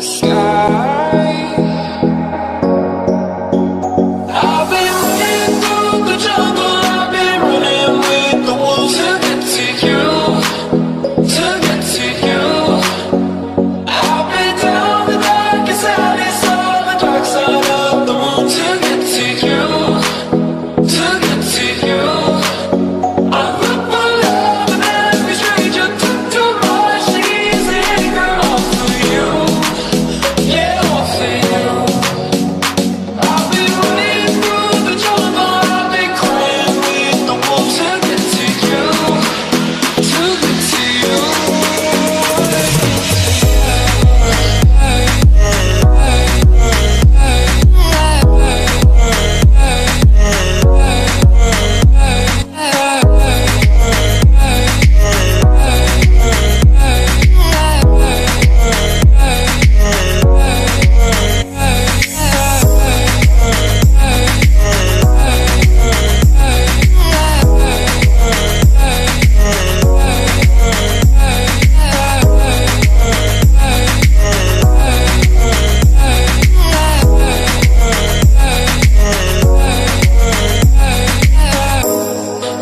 the sky. I've been running through the jungle, I've been running with the wolves to get to you, to get to you. I've been down the darkest alleys on the dark side of the moon to get to you, to get to you. I look for love and every stranger took too much to ease the anger off of you, yeah, off of you. I've been running through the jungle, I've been crying with the wolves to get to you, to get to you.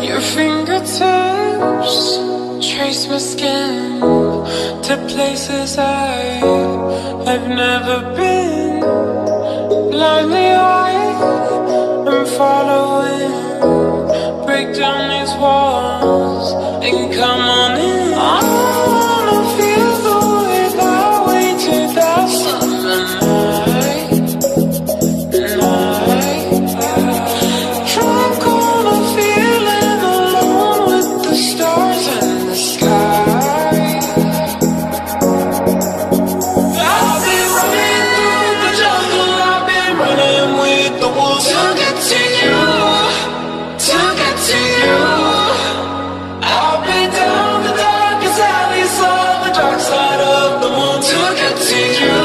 Your fingertips trace my skin to places I've never been. Blindly I'm following. Break down these walls and come on in. I wanna feel the way that we did that summer night. Drunk on a feeling alone with the stars in the sky. I've been running through the jungle, I've been running with the wolves to get to you, to get to you. I've been down the darkest alleys on the dark side of the moon to get to you,